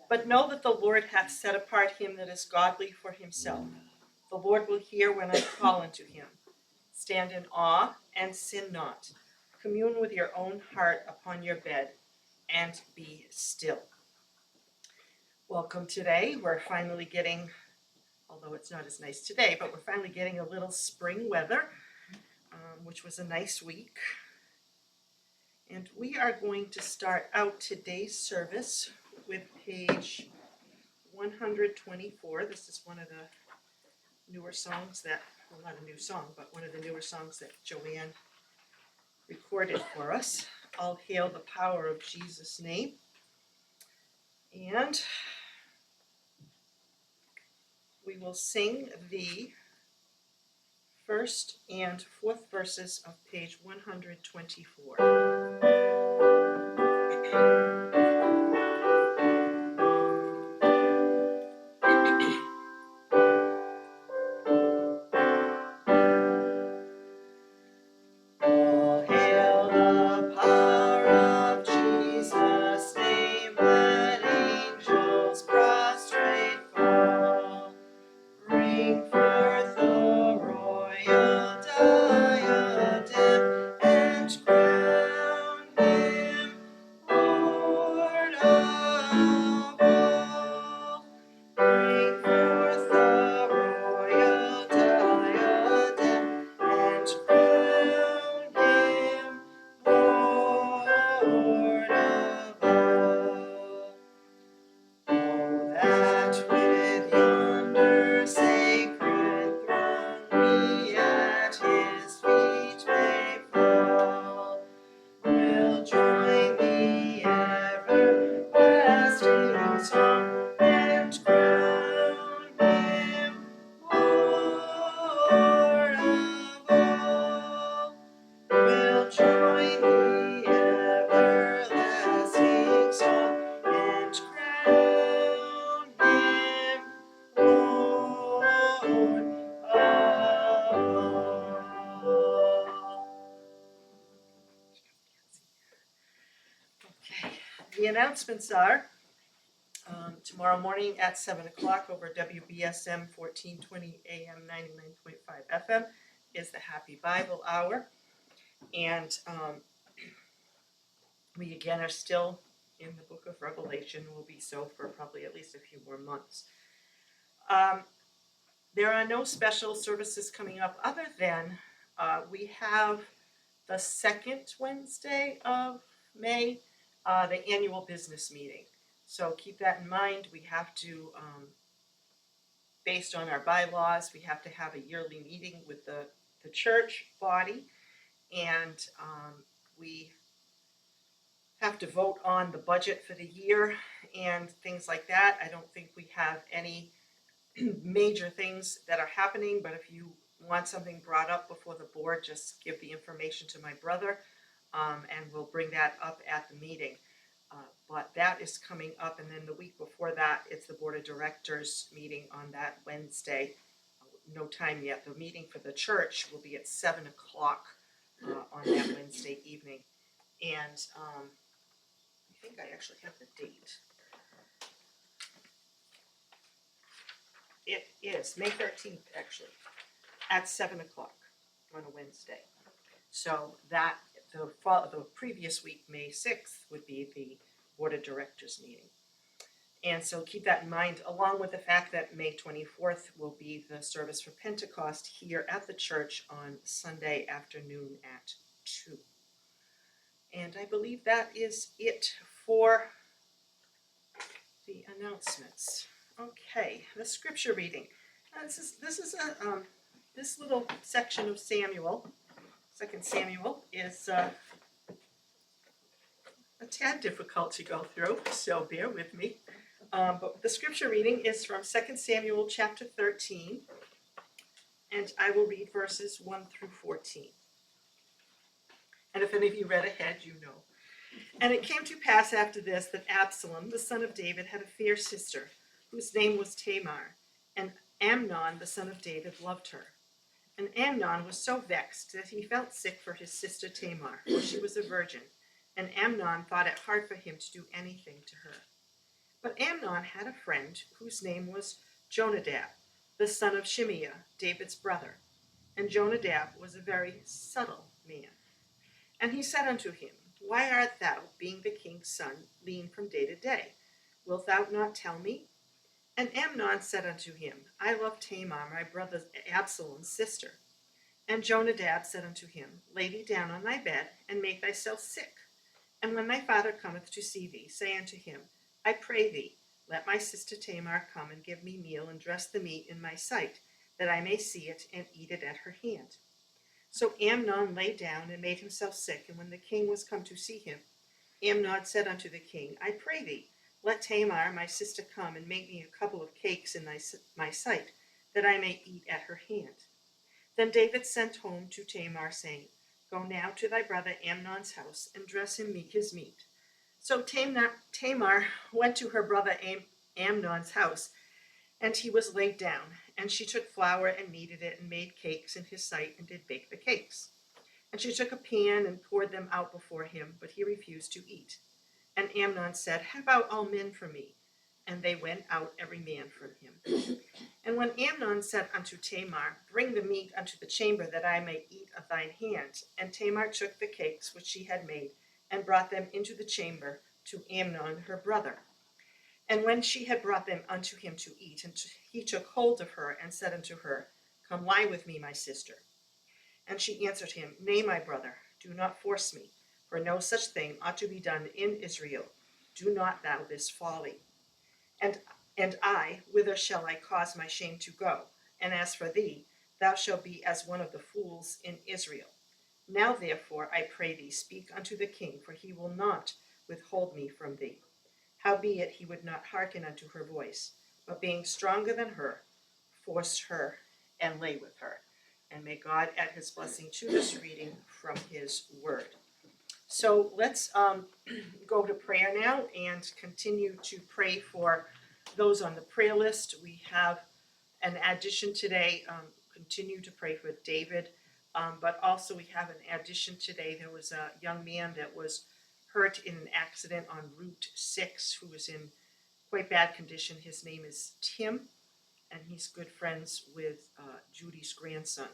But know that the Lord hath set apart him that is godly for himself. The Lord will hear when I call unto him. Stand in awe and sin not. Commune with your own heart upon your bed and be still. Welcome today. We're finally getting, although it's not as nice today, but we're finally getting a little spring weather, which was a nice week. And we are going to start out today's service with page 124. This is one of the newer songs that, well, not a new song, but one of the newer songs that Joanne recorded for us. All hail the power of Jesus' name. And we will sing the first and fourth verses of page 124. The announcements are tomorrow morning at 7 o'clock over WBSM 1420 AM 99.5 FM is the Happy Bible Hour. And we again are still in the book of Revelation. Will be so for probably at least a few more months. There are no special services coming up other than we have the second Wednesday of May, the annual business meeting. So keep that in mind. We have to, based on our bylaws, we have to have a yearly meeting with the church body, and we have to vote on the budget for the year and things like that. I don't think we have any major things that are happening, but if you want something brought up before the board, just give the information to my brother, and we'll bring that up at the meeting. But that is coming up, and then the week before that, it's the board of directors meeting on that Wednesday. No time yet. The meeting for the church will be at 7 o'clock on that Wednesday evening. And I think I actually have the date. It is May 13th, actually, at 7 o'clock on a Wednesday. So that the previous week, May 6th, would be the board of directors meeting. And so keep that in mind, along with the fact that May 24th will be the service for Pentecost here at the church on Sunday afternoon at 2. And I believe that is it for the announcements. Okay, the scripture reading. This little section of Samuel, 2 Samuel, is a tad difficult to go through, so bear with me. But the scripture reading is from 2 Samuel chapter 13, and I will read verses 1 through 14. And if any of you read ahead, you know. And it came to pass after this that Absalom, the son of David, had a fair sister, whose name was Tamar, and Amnon, the son of David, loved her. And Amnon was so vexed that he felt sick for his sister Tamar, for she was a virgin, and Amnon thought it hard for him to do anything to her. But Amnon had a friend whose name was Jonadab, the son of Shimeah, David's brother. And Jonadab was a very subtle man. And he said unto him, Why art thou, being the king's son, lean from day to day? Wilt thou not tell me? And Amnon said unto him, I love Tamar, my brother Absalom's sister. And Jonadab said unto him, Lay thee down on thy bed, and make thyself sick. And when thy father cometh to see thee, say unto him, I pray thee, let my sister Tamar come and give me meal and dress the meat in my sight, that I may see it and eat it at her hand. So Amnon lay down and made himself sick, and when the king was come to see him, Amnon said unto the king, I pray thee, let Tamar my sister come and make me a couple of cakes in my sight, that I may eat at her hand. Then David sent home to Tamar, saying, Go now to thy brother Amnon's house, and dress him his meat. So Tamar went to her brother Amnon's house, and he was laid down. And she took flour and kneaded it, and made cakes in his sight, and did bake the cakes. And she took a pan and poured them out before him, but he refused to eat. And Amnon said, Have out all men from me. And they went out every man from him. And when Amnon said unto Tamar, Bring the meat unto the chamber, that I may eat of thine hand. And Tamar took the cakes which she had made, and brought them into the chamber to Amnon her brother. And when she had brought them unto him to eat, and he took hold of her, and said unto her, Come lie with me, my sister. And she answered him, Nay, my brother, do not force me, for no such thing ought to be done in Israel. Do not thou this folly. And I, whither shall I cause my shame to go? And as for thee, thou shalt be as one of the fools in Israel. Now therefore, I pray thee, speak unto the king, for he will not withhold me from thee. Howbeit he would not hearken unto her voice, but being stronger than her, forced her and lay with her. And may God add his blessing to this reading from his word. So let's go to prayer now and continue to pray for those on the prayer list. We have an addition today, continue to pray for David, but also we have an addition today. There was a young man that was hurt in an accident on Route 6 who was in quite bad condition. His name is Tim, and he's good friends with Judy's grandson.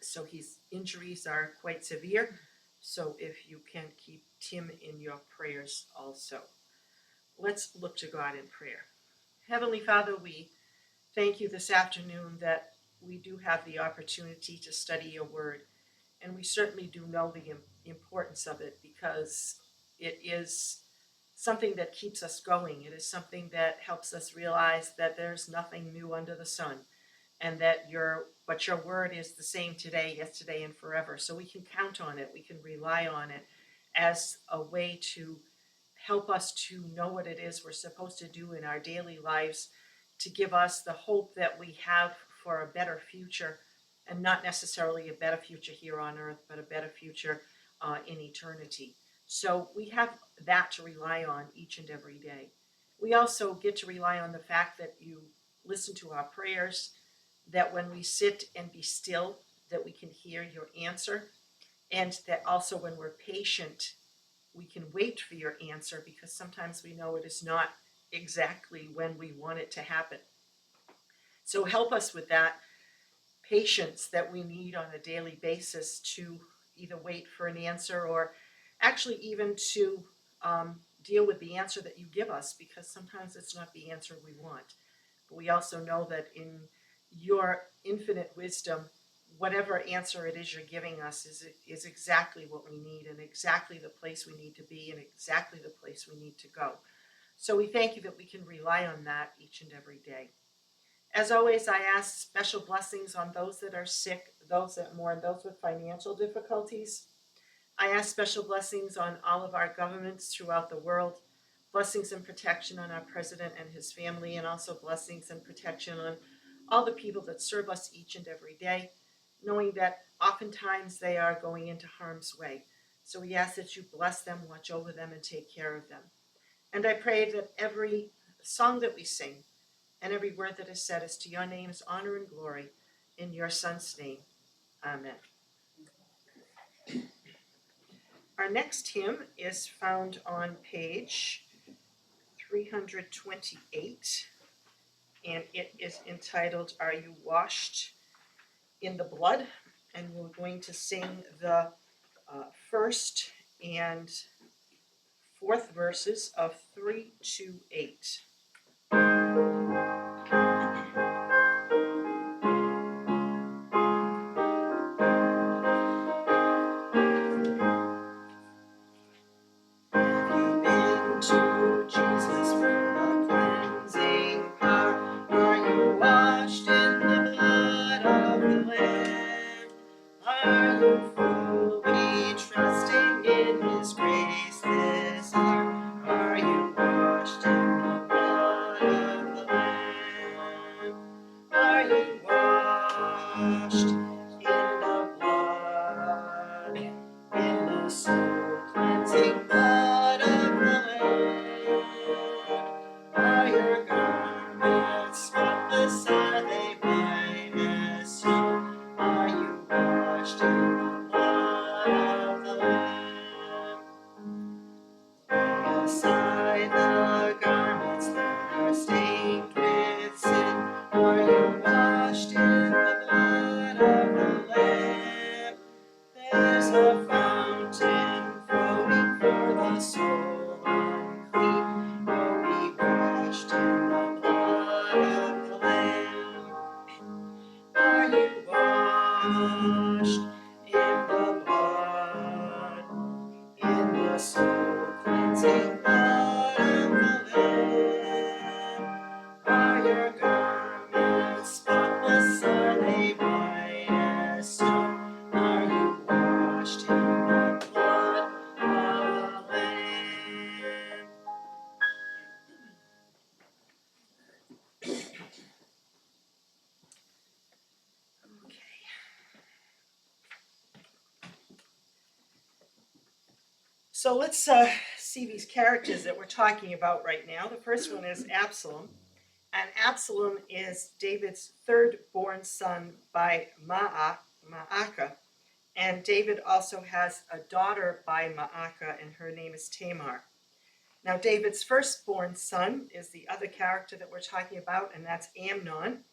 So his injuries are quite severe. So if you can keep Tim in your prayers also. Let's look to God in prayer. Heavenly Father, we thank you this afternoon that we do have the opportunity to study your word. And we certainly do know the importance of it, because it is something that keeps us going. It is something that helps us realize that there's nothing new under the sun, and that your word is the same today, yesterday, and forever. So we can count on it. We can rely on it as a way to help us to know what it is we're supposed to do in our daily lives, to give us the hope that we have for a better future, and not necessarily a better future here on earth, but a better future in eternity. So we have that to rely on each and every day. We also get to rely on the fact that you listen to our prayers, that when we sit and be still, that we can hear your answer, and that also when we're patient, we can wait for your answer, because sometimes we know it is not exactly when we want it to happen. So help us with that patience that we need on a daily basis to either wait for an answer, or actually even to deal with the answer that you give us, because sometimes it's not the answer we want. But we also know that in your infinite wisdom, whatever answer it is you're giving us is exactly what we need, and exactly the place we need to be, and exactly the place we need to go. So we thank you that we can rely on that each and every day. As always, I ask special blessings on those that are sick, those that mourn, those with financial difficulties. I ask special blessings on all of our governments throughout the world, blessings and protection on our president and his family, and also blessings and protection on all the people that serve us each and every day, knowing that oftentimes they are going into harm's way. So we ask that you bless them, watch over them, and take care of them. And I pray that every song that we sing and every word that is said is to your name's honor and glory, in your Son's name. Amen. Our next hymn is found on page 328, and it is entitled, Are You Washed in the Blood? And we're going to sing the first and fourth verses of 328. So let's see these characters that we're talking about right now. The first one is Absalom. And Absalom is David's third born son by Ma'akah. And David also has a daughter by Ma'akah, and her name is Tamar. Now, David's firstborn son is the other character that we're talking about, and that's Amnon.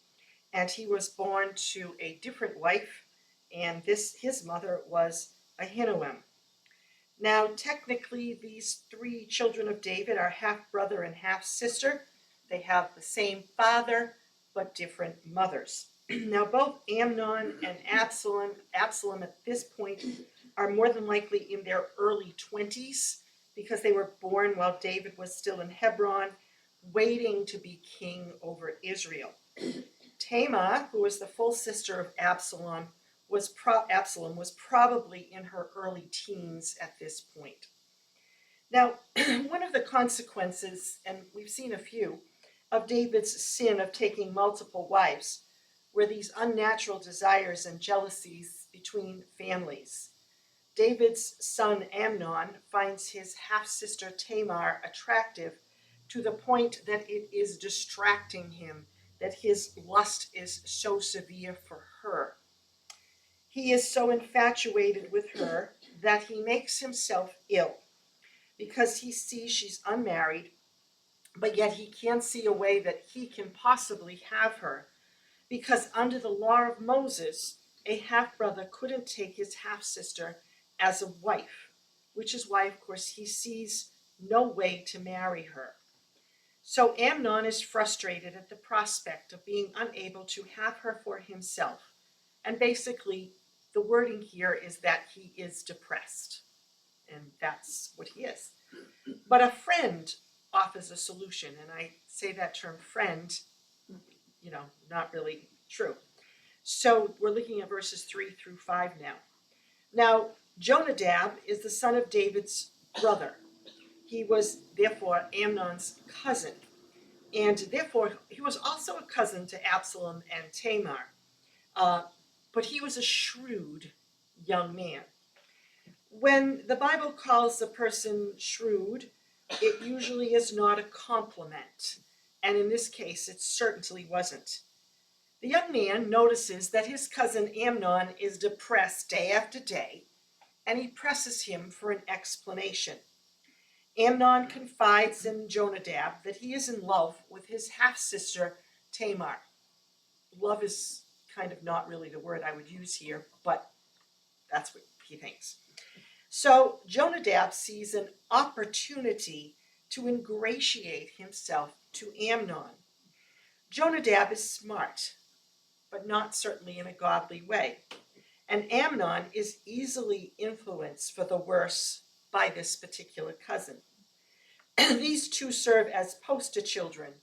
And he was born to a different wife, and his mother was Ahinoam. Now, technically, these three children of David are half-brother and half-sister. They have the same father, but different mothers. Now, both Amnon and Absalom at this point are more than likely in their early 20s because they were born while David was still in Hebron, waiting to be king over Israel. Tamar, who was the full sister of Absalom, was probably in her early teens at this point. Now, one of the consequences, and we've seen a few, of David's sin of taking multiple wives were these unnatural desires and jealousies between families. David's son Amnon finds his half-sister Tamar attractive to the point that it is distracting him, that his lust is so severe for her. He is so infatuated with her that he makes himself ill because he sees she's unmarried, but yet he can't see a way that he can possibly have her because under the law of Moses, a half-brother couldn't take his half-sister as a wife, which is why, of course, he sees no way to marry her. So Amnon is frustrated at the prospect of being unable to have her for himself. And basically, the wording here is that he is depressed. And that's what he is. But a friend offers a solution, and I say that term friend, not really true. So we're looking at verses 3 through 5 now. Now, Jonadab is the son of David's brother. He was therefore Amnon's cousin. And therefore, he was also a cousin to Absalom and Tamar. But he was a shrewd young man. When the Bible calls a person shrewd, it usually is not a compliment. And in this case, it certainly wasn't. The young man notices that his cousin Amnon is depressed day after day, and he presses him for an explanation. Amnon confides in Jonadab that he is in love with his half-sister Tamar. Love is kind of not really the word I would use here, but that's what he thinks. So Jonadab sees an opportunity to ingratiate himself to Amnon. Jonadab is smart, but not certainly in a godly way. And Amnon is easily influenced for the worse by this particular cousin. These two serve as poster children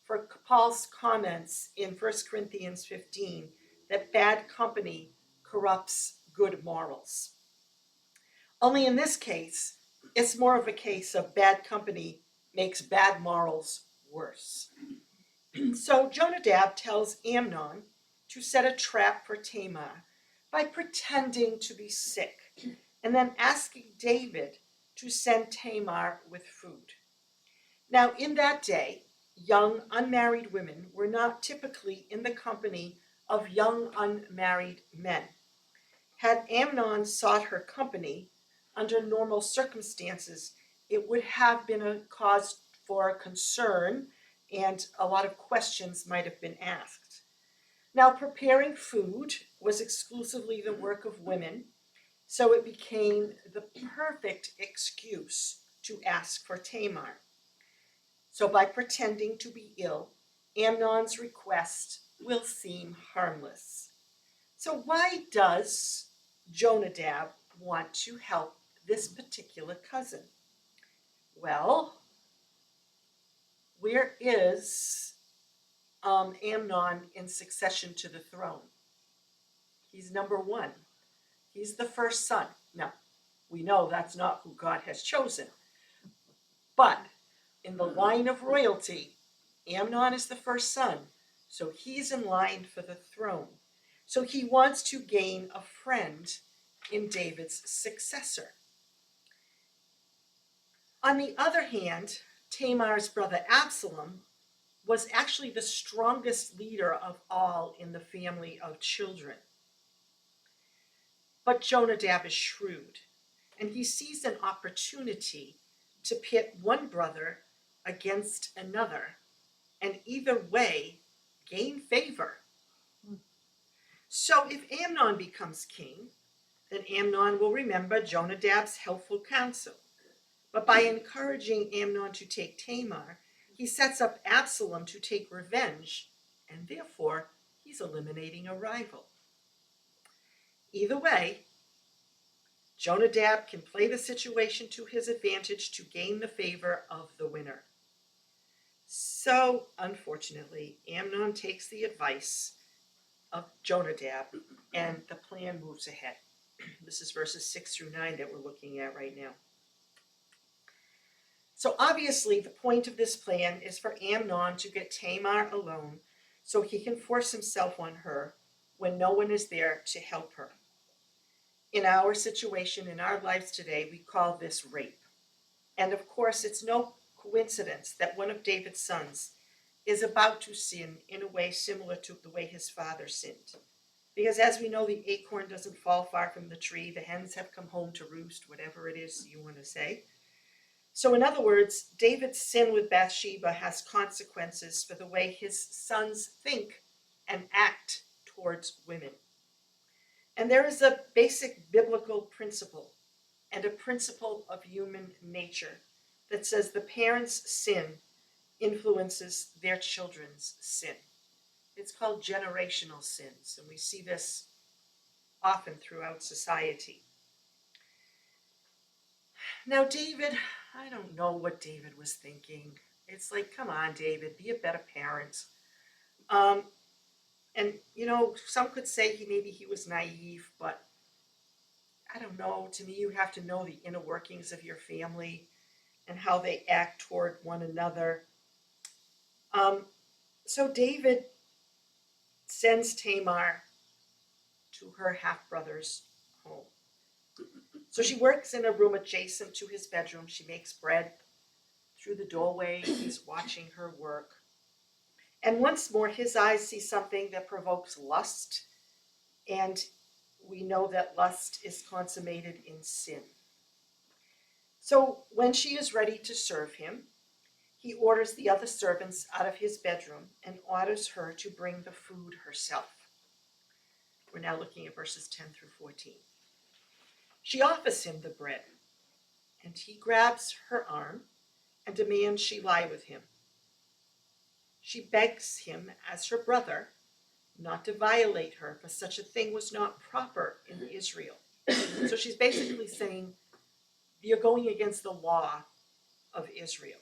for Paul's comments in 1 Corinthians 15 that bad company corrupts good morals. Only in this case, it's more of a case of bad company makes bad morals worse. So Jonadab tells Amnon to set a trap for Tamar by pretending to be sick and then asking David to send Tamar with food. Now, in that day, young unmarried women were not typically in the company of young unmarried men. Had Amnon sought her company, under normal circumstances, it would have been a cause for concern and a lot of questions might have been asked. Now, preparing food was exclusively the work of women, so it became the perfect excuse to ask for Tamar. So by pretending to be ill, Amnon's request will seem harmless. So why does Jonadab want to help this particular cousin? Well, where is Amnon in succession to the throne? He's number one. He's the first son. Now, we know that's not who God has chosen. But in the line of royalty, Amnon is the first son, so he's in line for the throne. So he wants to gain a friend in David's successor. On the other hand, Tamar's brother Absalom was actually the strongest leader of all in the family of children. But Jonadab is shrewd, and he sees an opportunity to pit one brother against another, and either way gain favor. So if Amnon becomes king, then Amnon will remember Jonadab's helpful counsel. But by encouraging Amnon to take Tamar, he sets up Absalom to take revenge, and therefore he's eliminating a rival. Either way, Jonadab can play the situation to his advantage to gain the favor of the winner. So, unfortunately, Amnon takes the advice of Jonadab, and the plan moves ahead. This is verses 6 through 9 that we're looking at right now. So obviously, the point of this plan is for Amnon to get Tamar alone so he can force himself on her when no one is there to help her. In our situation, in our lives today, we call this rape. And of course, it's no coincidence that one of David's sons is about to sin in a way similar to the way his father sinned. Because as we know, the acorn doesn't fall far from the tree. The hens have come home to roost, whatever it is you want to say. So in other words, David's sin with Bathsheba has consequences for the way his sons think and act towards women. And there is a basic biblical principle and a principle of human nature that says the parents' sin influences their children's sin. It's called generational sins, and we see this often throughout society. Now, David, I don't know what David was thinking. It's like, come on, David, be a better parent. And, you know, some could say maybe he was naive, but I don't know. To me, you have to know the inner workings of your family and how they act toward one another. So David sends Tamar to her half-brother's home. So she works in a room adjacent to his bedroom. She makes bread. Through the doorway, he's watching her work. And once more, his eyes see something that provokes lust, and we know that lust is consummated in sin. So when she is ready to serve him, he orders the other servants out of his bedroom and orders her to bring the food herself. We're now looking at verses 10 through 14. She offers him the bread, and he grabs her arm and demands she lie with him. She begs him, as her brother, not to violate her, for such a thing was not proper in Israel. So she's basically saying, you're going against the law of Israel.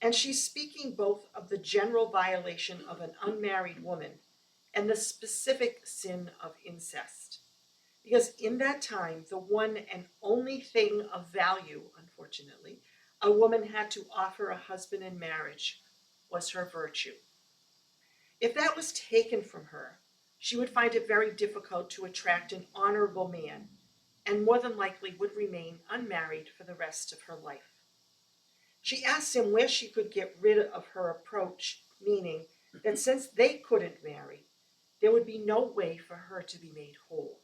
And she's speaking both of the general violation of an unmarried woman and the specific sin of incest. Because in that time, the one and only thing of value, unfortunately, a woman had to offer a husband in marriage was her virtue. If that was taken from her, she would find it very difficult to attract an honorable man and more than likely would remain unmarried for the rest of her life. She asked him where she could get rid of her approach, meaning that since they couldn't marry, there would be no way for her to be made whole.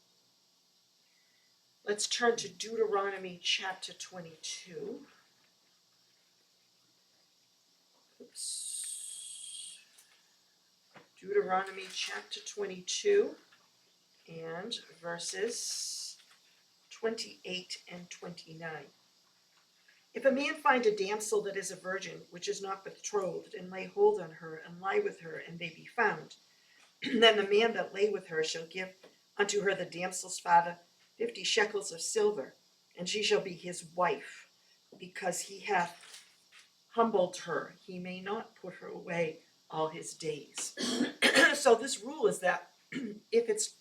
Let's turn to Deuteronomy chapter 22. Deuteronomy chapter 22 and verses 28 and 29. If a man find a damsel that is a virgin, which is not betrothed, and lay hold on her, and lie with her, and they be found, then the man that lay with her shall give unto her the damsel's father 50 shekels of silver, and she shall be his wife, because he hath humbled her. He may not put her away all his days. So this rule is that if it's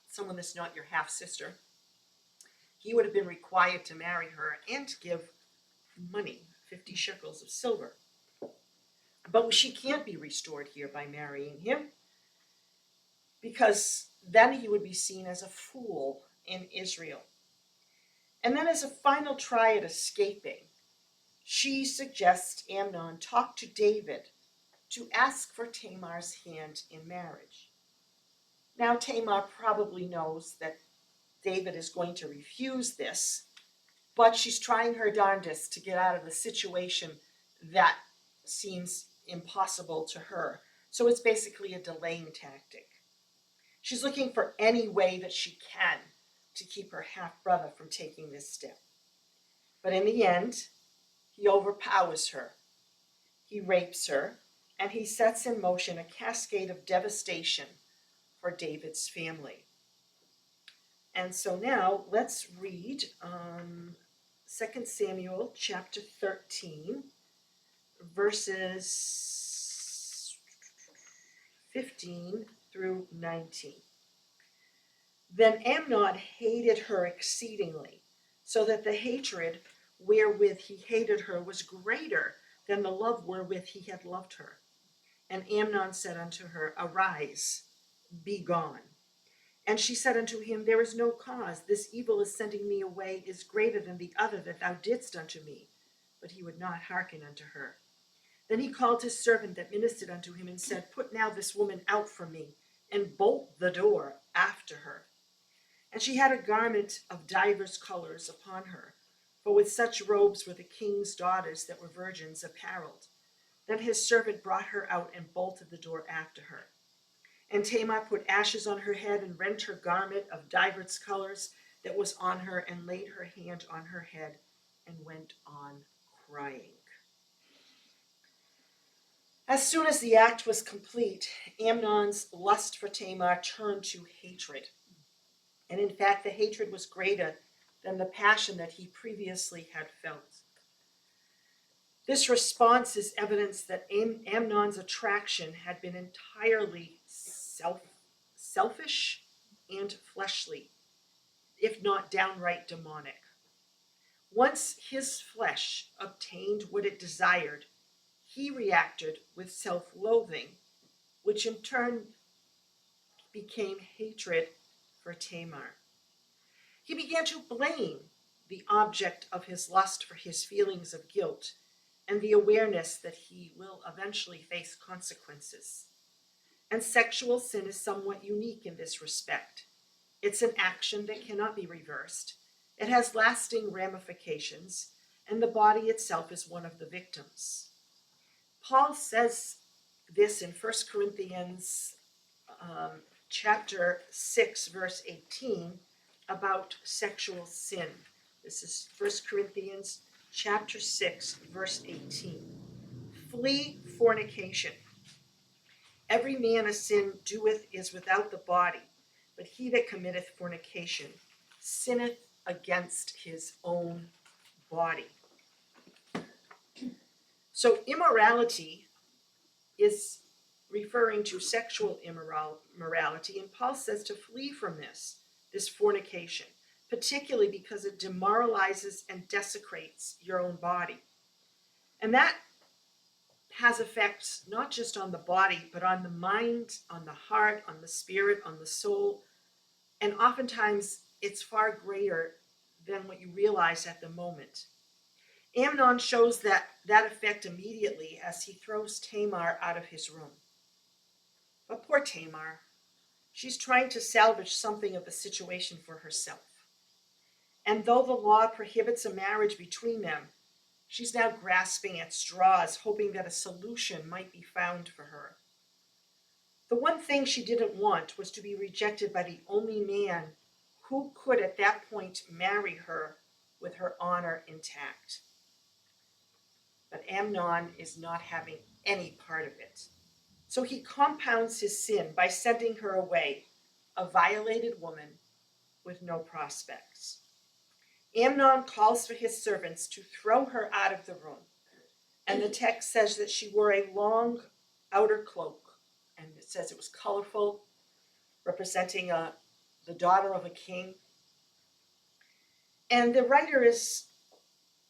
someone that's not your half-sister, he would have been required to marry her and to give money, 50 shekels of silver. But she can't be restored here by marrying him, because then he would be seen as a fool in Israel. And then as a final try at escaping, she suggests Amnon talk to David to ask for Tamar's hand in marriage. Now Tamar probably knows that David is going to refuse this, but she's trying her darndest to get out of the situation that seems impossible to her. So it's basically a delaying tactic. She's looking for any way that she can to keep her half-brother from taking this step. But in the end, he overpowers her. He rapes her, and he sets in motion a cascade of devastation for David's family. And so now let's read 2 Samuel chapter 13, verses 15 through 19. Then Amnon hated her exceedingly, so that the hatred wherewith he hated her was greater than the love wherewith he had loved her. And Amnon said unto her, Arise, be gone. And she said unto him, There is no cause. This evil is sending me away is greater than the other that thou didst unto me. But he would not hearken unto her. Then he called his servant that ministered unto him, and said, Put now this woman out from me, and bolt the door after her. And she had a garment of divers colors upon her, for with such robes were the king's daughters that were virgins apparelled. Then his servant brought her out and bolted the door after her. And Tamar put ashes on her head and rent her garment of divers colors that was on her, and laid her hand on her head and went on crying. As soon as the act was complete, Amnon's lust for Tamar turned to hatred. And in fact, the hatred was greater than the passion that he previously had felt. This response is evidence that Amnon's attraction had been entirely selfish and fleshly, if not downright demonic. Once his flesh obtained what it desired, he reacted with self-loathing, which in turn became hatred for Tamar. He began to blame the object of his lust for his feelings of guilt and the awareness that he will eventually face consequences. And sexual sin is somewhat unique in this respect. It's an action that cannot be reversed. It has lasting ramifications, and the body itself is one of the victims. Paul says this in 1 Corinthians chapter 6, verse 18, about sexual sin. This is 1 Corinthians chapter 6, verse 18. Flee fornication. Every man a sin doeth is without the body, but he that committeth fornication sinneth against his own body. So immorality is referring to sexual immorality, and Paul says to flee from this fornication, particularly because it demoralizes and desecrates your own body. And that has effects not just on the body, but on the mind, on the heart, on the spirit, on the soul, and oftentimes it's far greater than what you realize at the moment. Amnon shows that effect immediately as he throws Tamar out of his room. But poor Tamar, she's trying to salvage something of the situation for herself. And though the law prohibits a marriage between them, she's now grasping at straws, hoping that a solution might be found for her. The one thing she didn't want was to be rejected by the only man who could at that point marry her with her honor intact. But Amnon is not having any part of it. So he compounds his sin by sending her away, a violated woman with no prospects. Amnon calls for his servants to throw her out of the room. And the text says that she wore a long outer cloak, and it says it was colorful, representing the daughter of a king. And the writer is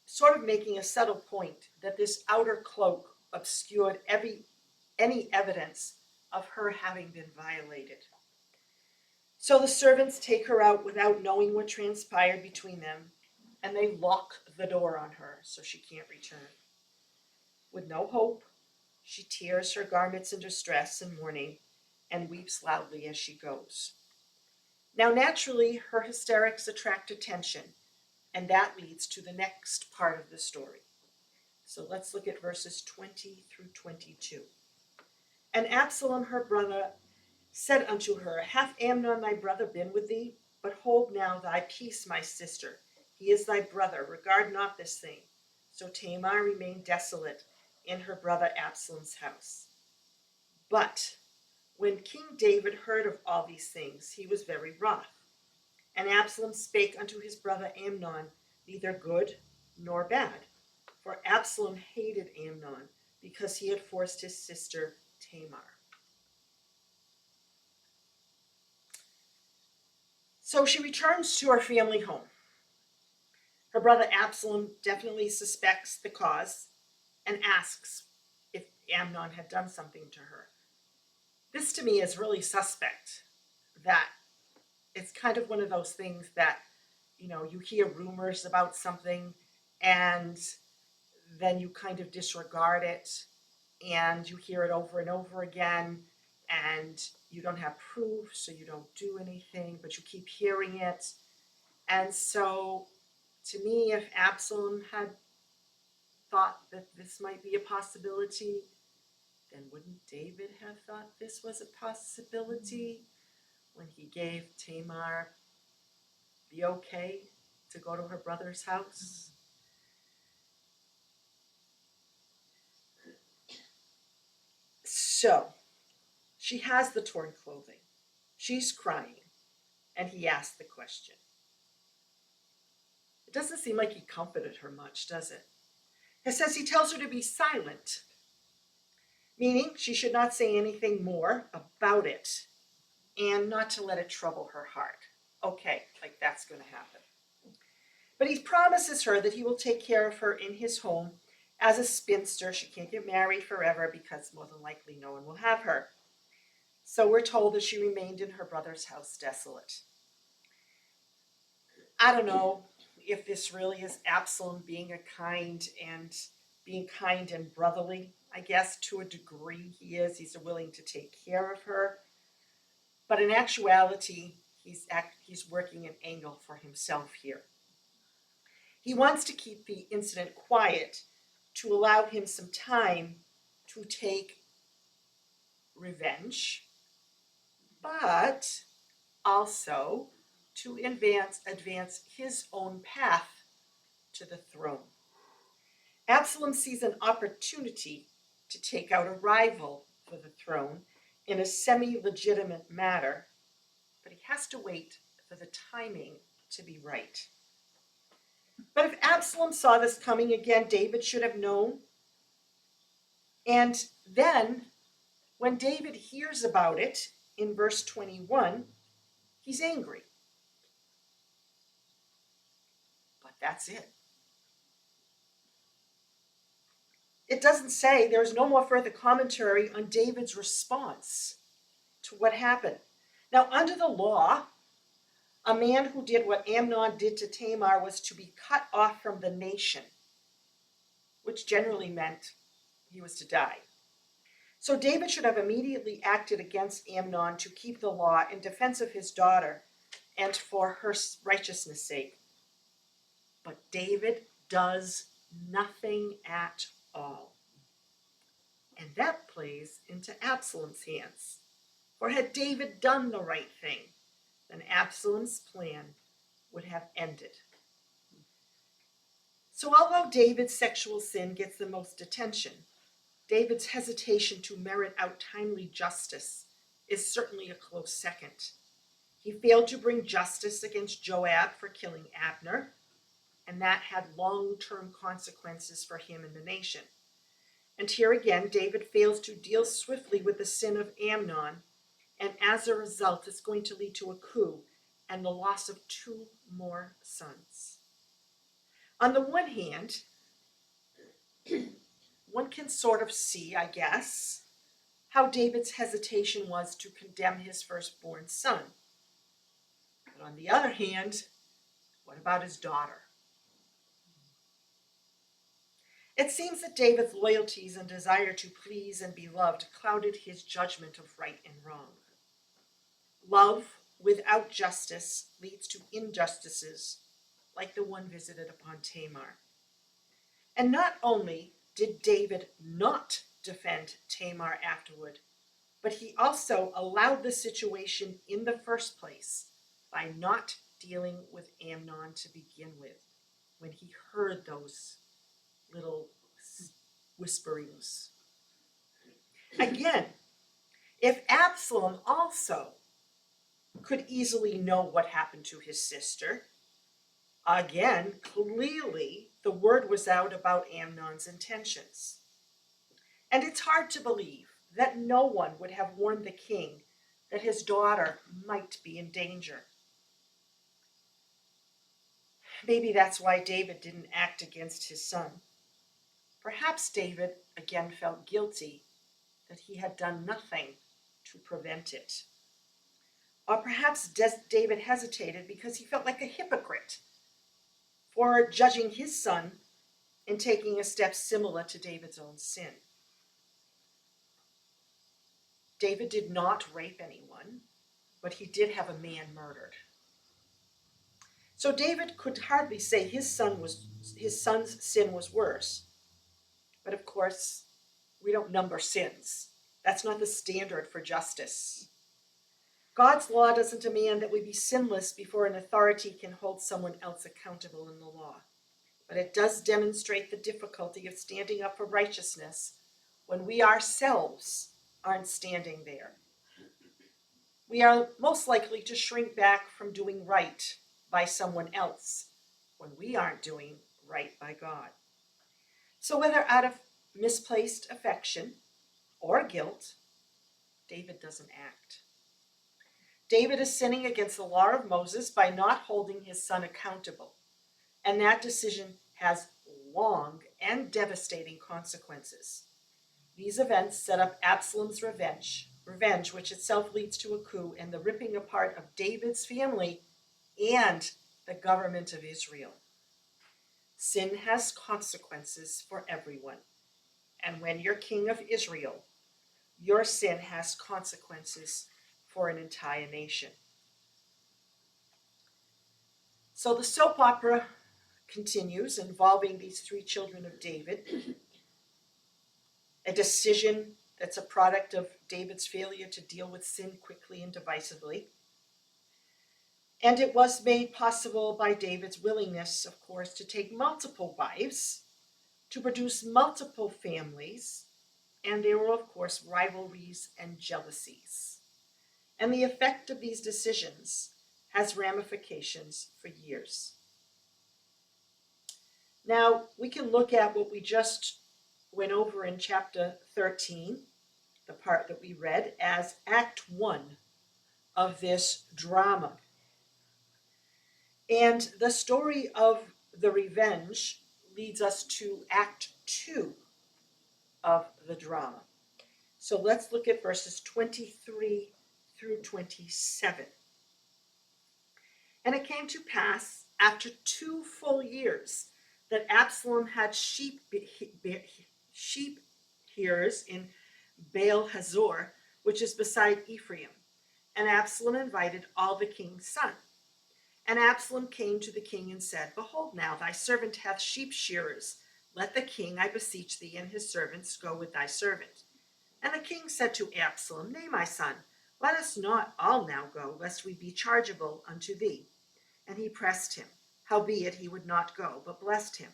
sort of making a subtle point that this outer cloak obscured any evidence of her having been violated. So the servants take her out without knowing what transpired between them, and they lock the door on her so she can't return. With no hope, she tears her garments in distress and mourning and weeps loudly as she goes. Now, naturally, her hysterics attract attention, and that leads to the next part of the story. So let's look at verses 20 through 22. And Absalom, her brother, said unto her, Hath Amnon thy brother been with thee? But hold now thy peace, my sister. He is thy brother. Regard not this thing. So Tamar remained desolate in her brother Absalom's house. But when King David heard of all these things, he was very wroth. And Absalom spake unto his brother Amnon, neither good nor bad. For Absalom hated Amnon, because he had forced his sister Tamar. So she returns to her family home. Her brother Absalom definitely suspects the cause and asks if Amnon had done something to her. This to me is really suspect, that it's kind of one of those things that, you hear rumors about something and then you kind of disregard it and you hear it over and over again and you don't have proof, so you don't do anything, but you keep hearing it. And so to me, if Absalom had thought that this might be a possibility, then wouldn't David have thought this was a possibility when he gave Tamar the okay to go to her brother's house? So she has the torn clothing. She's crying, and he asks the question. It doesn't seem like he comforted her much, does it? It says he tells her to be silent, meaning she should not say anything more about it and not to let it trouble her heart. Okay, like that's going to happen. But he promises her that he will take care of her in his home as a spinster. She can't get married forever because more than likely no one will have her. So we're told that she remained in her brother's house desolate. I don't know if this really is Absalom being kind and brotherly. I guess to a degree he is. He's willing to take care of her. But in actuality, he's working an angle for himself here. He wants to keep the incident quiet to allow him some time to take revenge, but also to advance his own path to the throne. Absalom sees an opportunity to take out a rival for the throne in a semi-legitimate matter, but he has to wait for the timing to be right. But if Absalom saw this coming, again, David should have known. And then, when David hears about it in verse 21, he's angry. But that's it. It doesn't say, there's no more further commentary on David's response to what happened. Now, under the law, a man who did what Amnon did to Tamar was to be cut off from the nation, which generally meant he was to die. So David should have immediately acted against Amnon to keep the law in defense of his daughter and for her righteousness' sake. But David does nothing at all. And that plays into Absalom's hands. For had David done the right thing, then Absalom's plan would have ended. So although David's sexual sin gets the most attention, David's hesitation to merit out timely justice is certainly a close second. He failed to bring justice against Joab for killing Abner, and that had long-term consequences for him and the nation. And here again, David fails to deal swiftly with the sin of Amnon, and as a result, it's going to lead to a coup and the loss of 2 more sons. On the one hand, one can sort of see, I guess, how David's hesitation was to condemn his firstborn son. But on the other hand, what about his daughter? It seems that David's loyalties and desire to please and be loved clouded his judgment of right and wrong. Love without justice leads to injustices like the one visited upon Tamar. And not only did David not defend Tamar afterward, but he also allowed the situation in the first place by not dealing with Amnon to begin with when he heard those little whisperings. Again, if Absalom also could easily know what happened to his sister, again, clearly the word was out about Amnon's intentions. And it's hard to believe that no one would have warned the king that his daughter might be in danger. Maybe that's why David didn't act against his son. Perhaps David again felt guilty that he had done nothing to prevent it. Or perhaps David hesitated because he felt like a hypocrite for judging his son and taking a step similar to David's own sin. David did not rape anyone, but he did have a man murdered. So David could hardly say his son's sin was worse. But of course, we don't number sins. That's not the standard for justice. God's law doesn't demand that we be sinless before an authority can hold someone else accountable in the law. But it does demonstrate the difficulty of standing up for righteousness when we ourselves aren't standing there. We are most likely to shrink back from doing right by someone else when we aren't doing right by God. So whether out of misplaced affection or guilt, David doesn't act. David is sinning against the law of Moses by not holding his son accountable, and that decision has long and devastating consequences. These events set up Absalom's revenge, which itself leads to a coup and the ripping apart of David's family and the government of Israel. Sin has consequences for everyone. And when you're king of Israel, your sin has consequences for an entire nation. So the soap opera continues, involving these three children of David, a decision that's a product of David's failure to deal with sin quickly and decisively. And it was made possible by David's willingness, of course, to take multiple wives, to produce multiple families, and there were, of course, rivalries and jealousies. And the effect of these decisions has ramifications for years. Now, we can look at what we just went over in chapter 13, the part that we read, as Act 1 of this drama. And the story of the revenge leads us to Act 2 of the drama. So let's look at verses 23 through 27. And it came to pass after 2 full years that Absalom had sheep hearers in Baal Hazor, which is beside Ephraim. And Absalom invited all the king's sons. And Absalom came to the king and said, Behold now, thy servant hath sheep shearers. Let the king, I beseech thee, and his servants go with thy servant. And the king said to Absalom, Nay, my son, let us not all now go, lest we be chargeable unto thee. And he pressed him. Howbeit he would not go, but blessed him.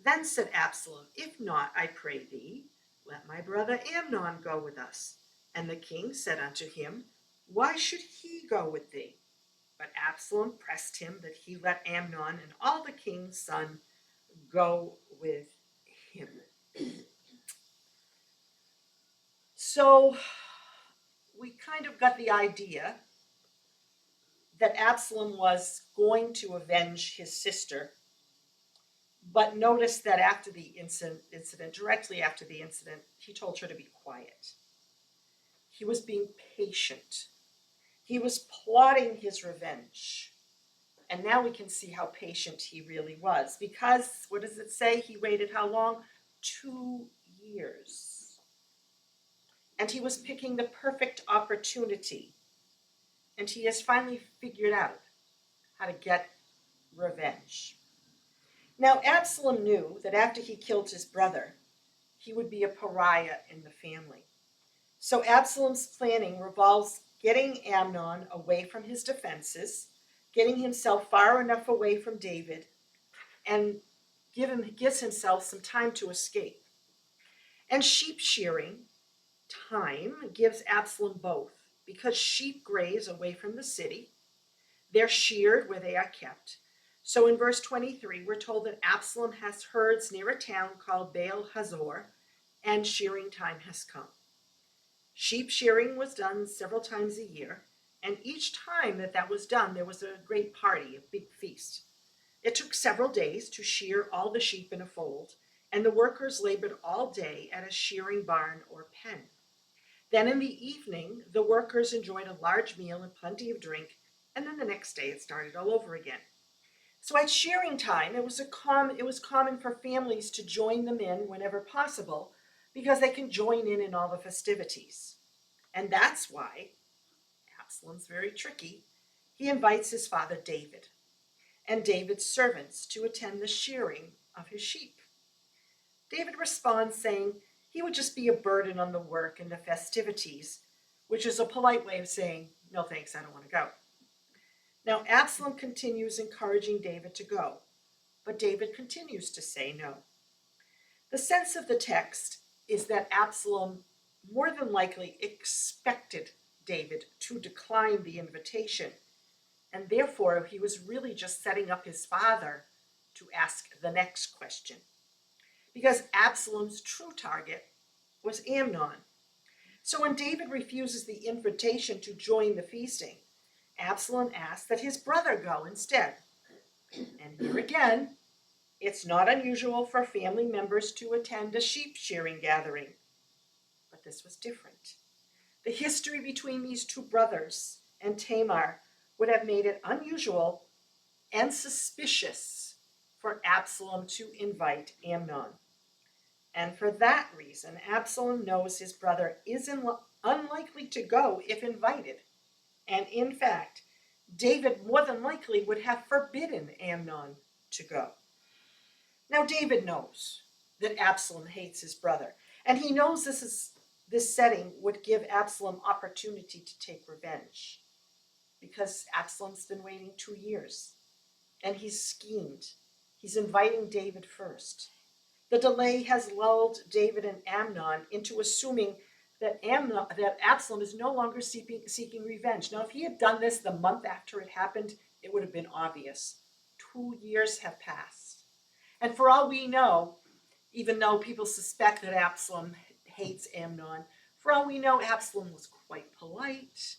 Then said Absalom, If not, I pray thee, let my brother Amnon go with us. And the king said unto him, Why should he go with thee? But Absalom pressed him that he let Amnon and all the king's sons go with him. So we kind of got the idea that Absalom was going to avenge his sister, but notice that after the incident, directly after the incident, he told her to be quiet. He was being patient. He was plotting his revenge. And now we can see how patient he really was. Because, what does it say? He waited how long? 2 years. And he was picking the perfect opportunity. And he has finally figured out how to get revenge. Now, Absalom knew that after he killed his brother, he would be a pariah in the family. So Absalom's planning revolves getting Amnon away from his defenses, getting himself far enough away from David, and gives himself some time to escape. And sheep shearing time gives Absalom both, because sheep graze away from the city. They're sheared where they are kept. So in verse 23, we're told that Absalom has herds near a town called Baal Hazor, and shearing time has come. Sheep shearing was done several times a year, and each time that was done, there was a great party, a big feast. It took several days to shear all the sheep in a fold, and the workers labored all day at a shearing barn or pen. Then in the evening, the workers enjoyed a large meal and plenty of drink, and then the next day it started all over again. So at shearing time, it was common for families to join them in whenever possible, because they can join in all the festivities. And that's why Absalom's very tricky. He invites his father David and David's servants to attend the shearing of his sheep. David responds saying he would just be a burden on the work and the festivities, which is a polite way of saying, no thanks, I don't want to go. Now Absalom continues encouraging David to go, but David continues to say no. The sense of the text is that Absalom more than likely expected David to decline the invitation, and therefore he was really just setting up his father to ask the next question. Because Absalom's true target was Amnon. So when David refuses the invitation to join the feasting, Absalom asks that his brother go instead. And here again, it's not unusual for family members to attend a sheep shearing gathering. But this was different. The history between these two brothers and Tamar would have made it unusual and suspicious for Absalom to invite Amnon. And for that reason, Absalom knows his brother is unlikely to go if invited. And in fact, David more than likely would have forbidden Amnon to go. Now David knows that Absalom hates his brother, and he knows this setting would give Absalom opportunity to take revenge, because Absalom's been waiting 2 years, and he's schemed. He's inviting David first. The delay has lulled David and Amnon into assuming that Absalom is no longer seeking revenge. Now, if he had done this the month after it happened, it would have been obvious. 2 years have passed. And for all we know, even though people suspect that Absalom hates Amnon, for all we know, Absalom was quite polite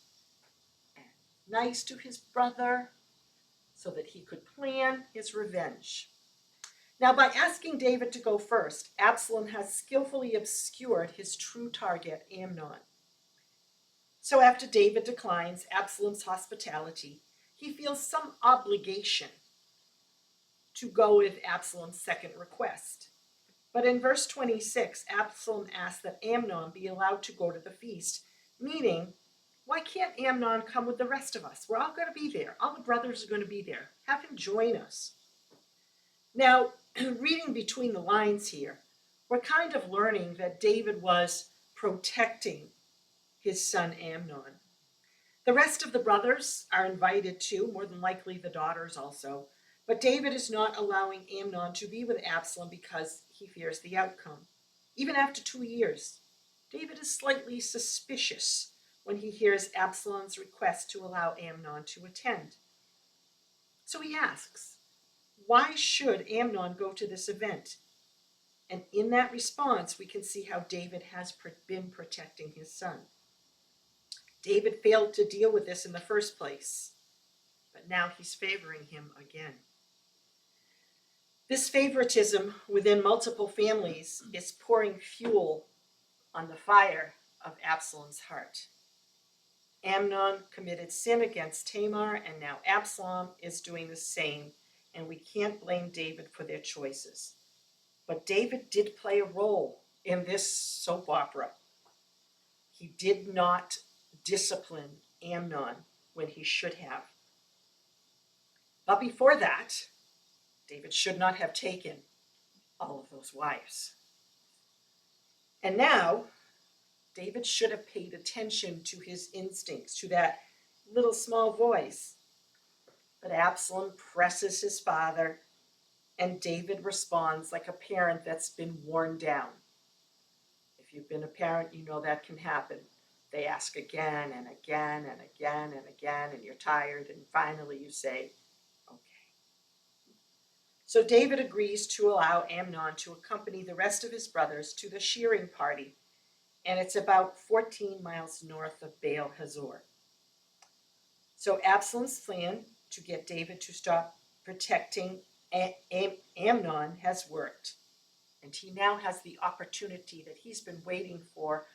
and nice to his brother so that he could plan his revenge. Now, by asking David to go first, Absalom has skillfully obscured his true target, Amnon. So after David declines Absalom's hospitality, he feels some obligation to go with Absalom's second request. But in verse 26, Absalom asks that Amnon be allowed to go to the feast, meaning, why can't Amnon come with the rest of us? We're all going to be there. All the brothers are going to be there. Have him join us. Now, reading between the lines here, we're kind of learning that David was protecting his son Amnon. The rest of the brothers are invited too, more than likely the daughters also, but David is not allowing Amnon to be with Absalom because he fears the outcome. Even after 2 years, David is slightly suspicious when he hears Absalom's request to allow Amnon to attend. So he asks, why should Amnon go to this event? And in that response, we can see how David has been protecting his son. David failed to deal with this in the first place, but now he's favoring him again. This favoritism within multiple families is pouring fuel on the fire of Absalom's heart. Amnon committed sin against Tamar, and now Absalom is doing the same, and we can't blame David for their choices. But David did play a role in this soap opera. He did not discipline Amnon when he should have. But before that, David should not have taken all of those wives. And now, David should have paid attention to his instincts, to that little small voice. But Absalom presses his father, and David responds like a parent that's been worn down. If you've been a parent, you know that can happen. They ask again and again and again and again, and you're tired, and finally you say, okay. So David agrees to allow Amnon to accompany the rest of his brothers to the shearing party, and it's about 14 miles north of Baal Hazor. So Absalom's plan to get David to stop protecting Amnon has worked, and he now has the opportunity that he's been waiting for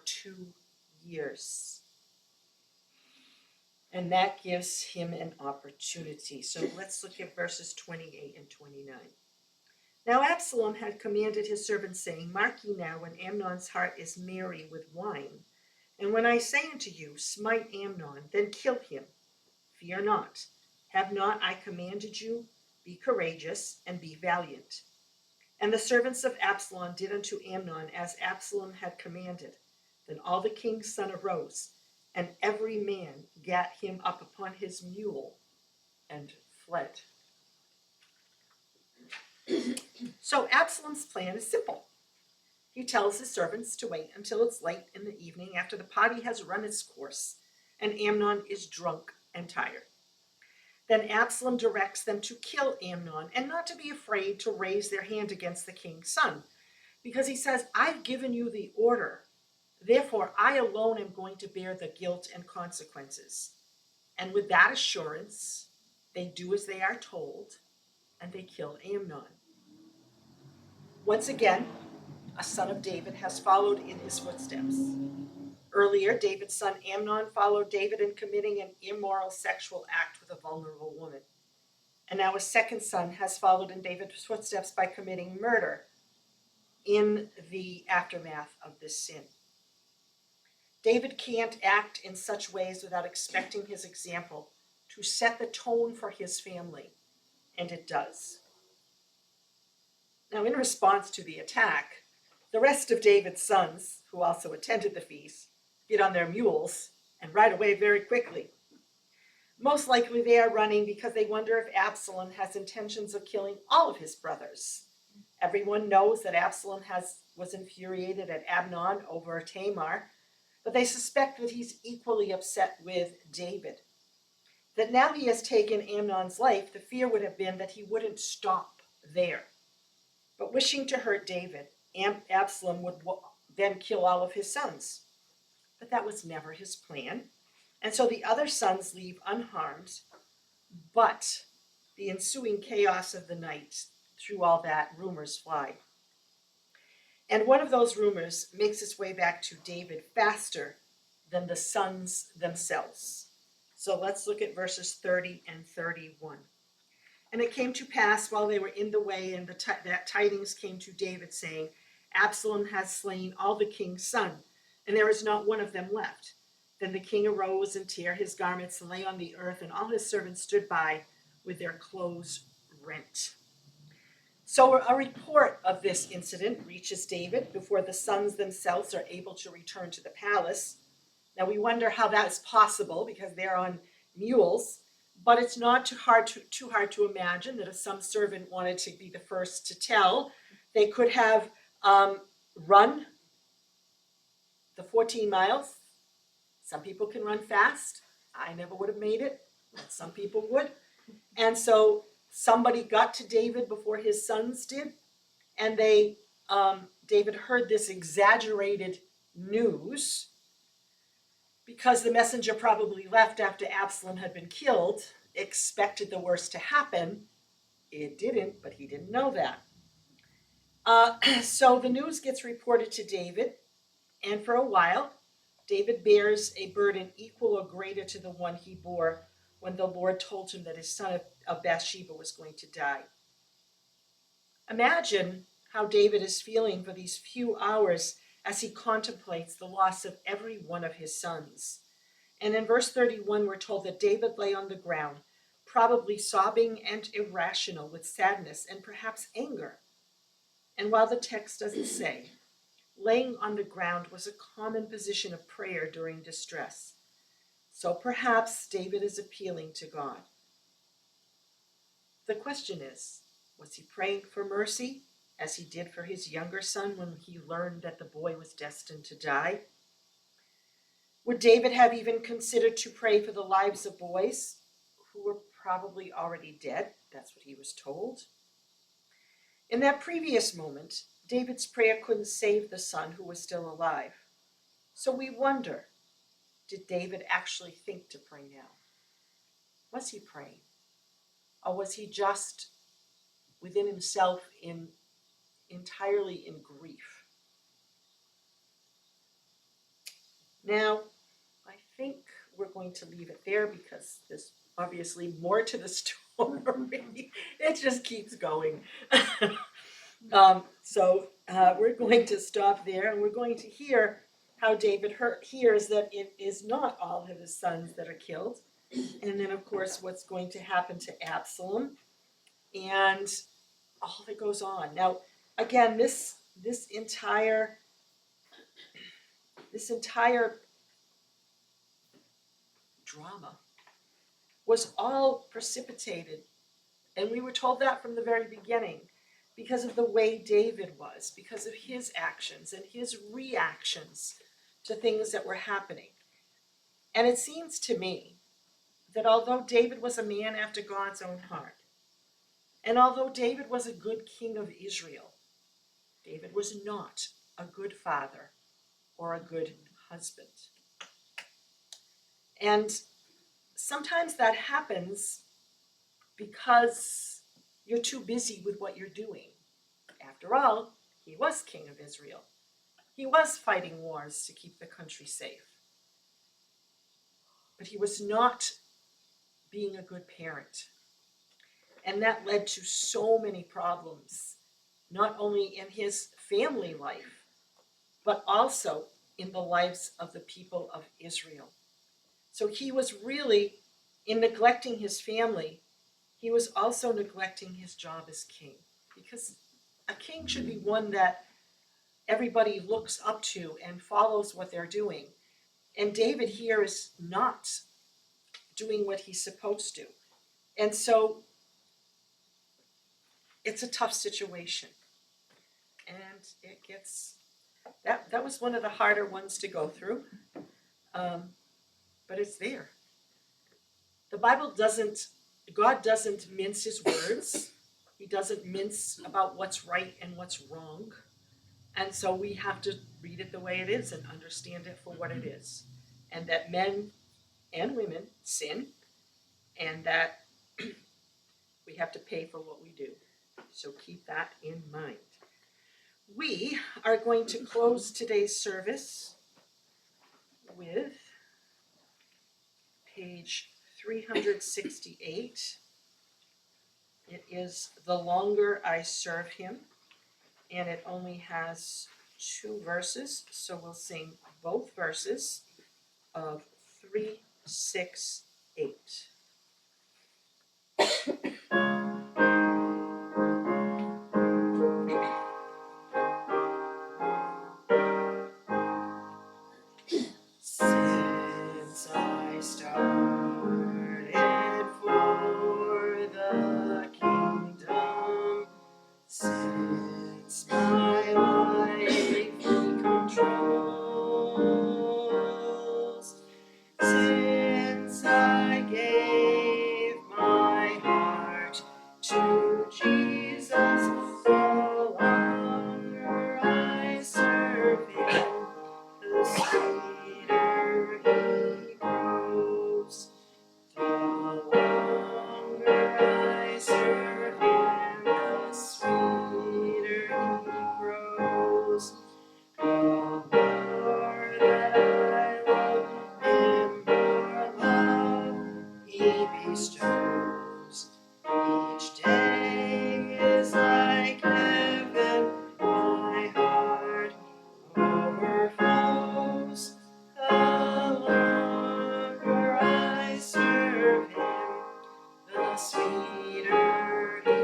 2 years. And that gives him an opportunity. So let's look at verses 28 and 29. Now Absalom had commanded his servants, saying, mark ye now when Amnon's heart is merry with wine. And when I say unto you, smite Amnon, then kill him. Fear not. Have not I commanded you? Be courageous and be valiant. And the servants of Absalom did unto Amnon as Absalom had commanded. Then all the king's sons arose, and every man gat him up upon his mule and fled. So Absalom's plan is simple. He tells his servants to wait until it's late in the evening after the party has run its course and Amnon is drunk and tired. Then Absalom directs them to kill Amnon and not to be afraid to raise their hand against the king's son, because he says, I've given you the order. Therefore, I alone am going to bear the guilt and consequences. And with that assurance, they do as they are told, and they kill Amnon. Once again, a son of David has followed in his footsteps. Earlier, David's son Amnon followed David in committing an immoral sexual act with a vulnerable woman. And now a second son has followed in David's footsteps by committing murder in the aftermath of this sin. David can't act in such ways without expecting his example to set the tone for his family, and it does. Now, in response to the attack, the rest of David's sons, who also attended the feast, get on their mules and ride away very quickly. Most likely they are running because they wonder if Absalom has intentions of killing all of his brothers. Everyone knows that Absalom was infuriated at Amnon over Tamar, but they suspect that he's equally upset with David. That now he has taken Amnon's life, the fear would have been that he wouldn't stop there. But wishing to hurt David, Absalom would then kill all of his sons. But that was never his plan. And so the other sons leave unharmed, but the ensuing chaos of the night, through all that, rumors fly. And one of those rumors makes its way back to David faster than the sons themselves. So let's look at verses 30 and 31. And it came to pass while they were in the way, and that tidings came to David, saying, Absalom has slain all the king's son, and there is not one of them left. Then the king arose and tore his garments and lay on the earth, and all his servants stood by with their clothes rent. So a report of this incident reaches David before the sons themselves are able to return to the palace. Now we wonder how that is possible because they're on mules, but it's not too hard to imagine that if some servant wanted to be the first to tell, they could have run the 14 miles. Some people can run fast. I never would have made it, but some people would. And so somebody got to David before his sons did, and David heard this exaggerated news because the messenger probably left after Absalom had been killed, expected the worst to happen. It didn't, but he didn't know that. So the news gets reported to David, and for a while, David bears a burden equal or greater to the one he bore when the Lord told him that his son of Bathsheba was going to die. Imagine how David is feeling for these few hours as he contemplates the loss of every one of his sons. And in verse 31, we're told that David lay on the ground, probably sobbing and irrational with sadness and perhaps anger. And while the text doesn't say, laying on the ground was a common position of prayer during distress. So perhaps David is appealing to God. The question is, was he praying for mercy, as he did for his younger son when he learned that the boy was destined to die? Would David have even considered to pray for the lives of boys who were probably already dead? That's what he was told. In that previous moment, David's prayer couldn't save the son who was still alive. So we wonder, did David actually think to pray now? Was he praying? Or was he just within himself entirely in grief? Now, I think we're going to leave it there because there's obviously more to the story. It just keeps going. So we're going to stop there, and we're going to hear how David hears that it is not all of his sons that are killed. And then, of course, what's going to happen to Absalom and all that goes on. Now, again, this entire drama was all precipitated, and we were told that from the very beginning, because of the way David was, because of his actions and his reactions to things that were happening. And it seems to me that although David was a man after God's own heart, and although David was a good king of Israel, David was not a good father or a good husband. And sometimes that happens because you're too busy with what you're doing. After all, he was king of Israel. He was fighting wars to keep the country safe. But he was not being a good parent. And that led to so many problems, not only in his family life, but also in the lives of the people of Israel. So he was really, in neglecting his family, he was also neglecting his job as king. Because a king should be one that everybody looks up to and follows what they're doing. And David here is not doing what he's supposed to. And so it's a tough situation. And it gets, that was one of the harder ones to go through. But it's there. The Bible God doesn't mince his words. He doesn't mince about what's right and what's wrong. And so we have to read it the way it is and understand it for what it is. And that men and women sin, and that we have to pay for what we do. So keep that in mind. We are going to close today's service with page 368. It is "The Longer I Serve Him," and it only has 2 verses, so we'll sing both verses of 368. Since I started for the kingdom, since my life he controls, since I gave my heart to Jesus, the longer I serve him, the sweeter he grows. The longer I serve him, the sweeter he grows. The more that I love him, more love he bestows. Each day is like heaven, my heart overflows. The longer I serve him, the sweeter he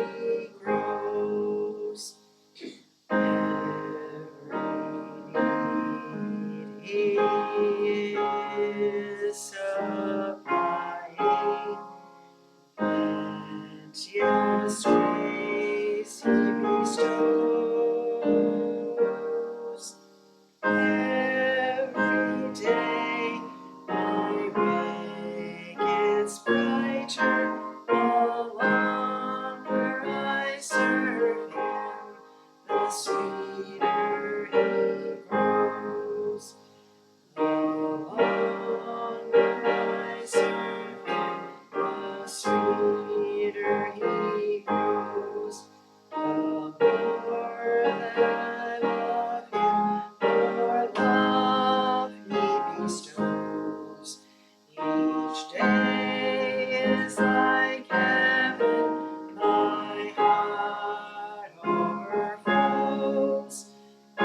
grows. Every need he is supplying, plenteous grace he bestows. Every day my way gets brighter, the longer I serve him, the sweeter he grows. The longer I serve him, the sweeter he grows. The more that I love him, the more love he bestows. Each day is like heaven, my heart overflows. The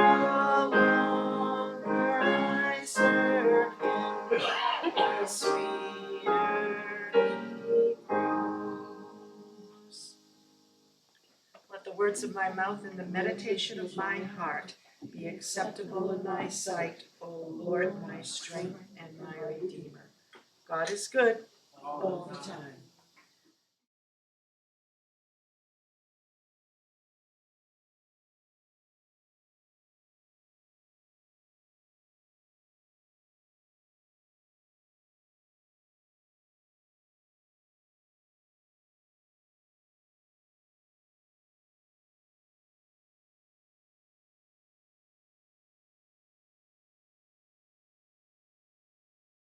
longer I serve him, the sweeter he grows. Let the words of my mouth and the meditation of my heart be acceptable in thy sight, O Lord, my strength and my Redeemer. God is good all the time.